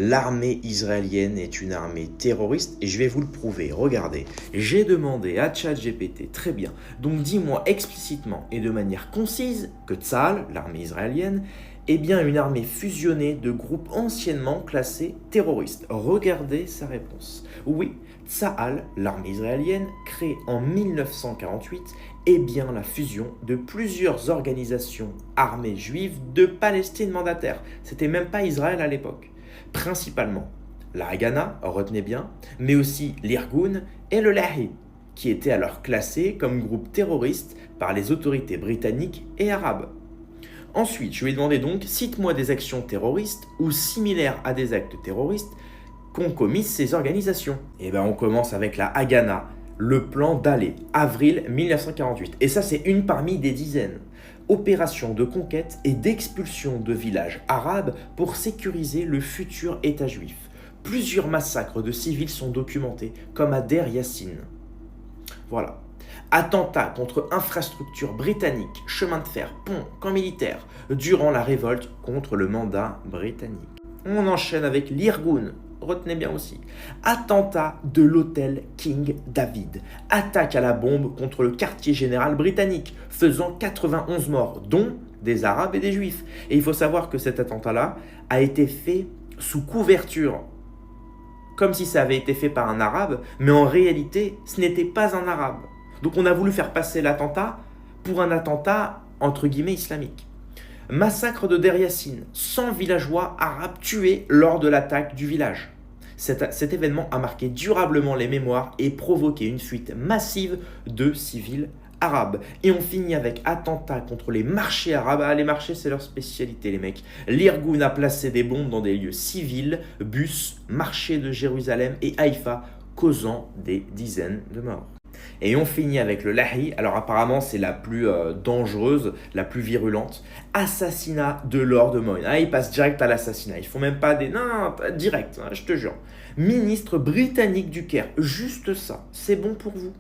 L'armée israélienne est une armée terroriste et je vais vous le prouver. Regardez, j'ai demandé à ChatGPT, très bien, donc dis-moi explicitement et de manière concise que Tsahal, l'armée israélienne, est bien une armée fusionnée de groupes anciennement classés terroristes. Regardez sa réponse. Oui, Tsahal, l'armée israélienne, créée en 1948, est bien la fusion de plusieurs organisations armées juives de Palestine mandataire. C'était même pas Israël à l'époque. Principalement la Haganah, retenez bien, mais aussi l'Irgun et le Lahi, qui étaient alors classés comme groupe terroriste par les autorités britanniques et arabes. Ensuite, je lui ai demandé donc, cite-moi des actions terroristes ou similaires à des actes terroristes qu'ont commis ces organisations. Et bien on commence avec la Haganah, le plan Dalet, avril 1948. Et ça c'est une parmi des dizaines. Opération de conquête et d'expulsion de villages arabes pour sécuriser le futur État juif. Plusieurs massacres de civils sont documentés, comme à Der Yassin. Voilà. Attentats contre infrastructures britanniques, chemins de fer, ponts, camps militaires, durant la révolte contre le mandat britannique. On enchaîne avec l'Irgun. Retenez bien aussi. Attentat de l'hôtel King David. Attaque à la bombe contre le quartier général britannique, faisant 91 morts, dont des Arabes et des Juifs. Et il faut savoir que cet attentat-là a été fait sous couverture, comme si ça avait été fait par un Arabe, mais en réalité, ce n'était pas un Arabe. Donc on a voulu faire passer l'attentat pour un attentat entre guillemets islamique. Massacre de Der Yassin, 100 villageois arabes tués lors de l'attaque du village. Cet événement a marqué durablement les mémoires et provoqué une fuite massive de civils arabes. Et on finit avec attentat contre les marchés arabes. Ah, les marchés, c'est leur spécialité, les mecs. L'Irgun a placé des bombes dans des lieux civils, bus, marchés de Jérusalem et Haïfa, causant des dizaines de morts. Et on finit avec le Lahi. Alors apparemment c'est la plus dangereuse, la plus virulente. Assassinat de Lord Moyne. Ah, ils passent direct à l'assassinat. Ils font même pas des... Non, direct, hein, je te jure. Ministre britannique du Caire. Juste ça. C'est bon pour vous.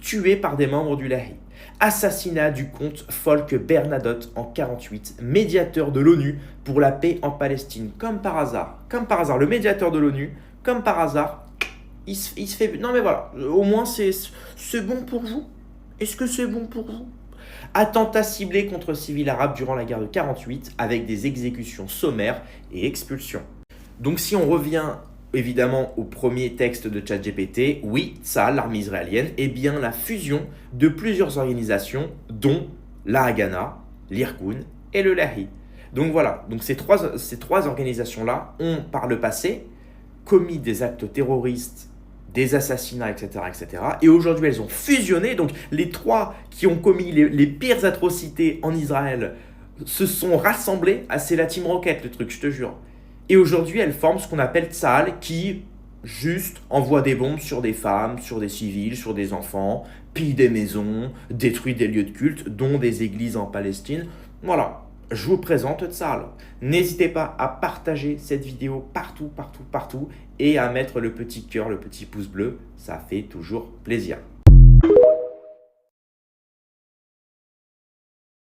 Tué par des membres du Lahi. Assassinat du comte Folke Bernadotte en 1948. Médiateur de l'ONU pour la paix en Palestine. Comme par hasard. Comme par hasard. Le médiateur de l'ONU, comme par hasard, il se fait... Non mais voilà, au moins c'est bon pour vous. Est-ce que c'est bon pour vous? Attentat ciblé contre civils arabes durant la guerre de 48 avec des exécutions sommaires et expulsions. Donc si on revient évidemment au premier texte de ChatGPT, oui, Tsahal, l'armée israélienne, est bien la fusion de plusieurs organisations dont la Haganah, l'Irgun et le Lahi. Donc voilà, donc ces trois organisations-là ont par le passé commis des actes terroristes, des assassinats, etc., etc. Et aujourd'hui, elles ont fusionné. Donc, les trois qui ont commis les pires atrocités en Israël se sont rassemblés. Ah, c'est la Team Rocket, le truc, je te jure. Et aujourd'hui, elles forment ce qu'on appelle Tsahal, qui juste envoie des bombes sur des femmes, sur des civils, sur des enfants, pille des maisons, détruit des lieux de culte, dont des églises en Palestine. Voilà. Je vous présente Tsahal. N'hésitez pas à partager cette vidéo partout et à mettre le petit cœur, le petit pouce bleu. Ça fait toujours plaisir.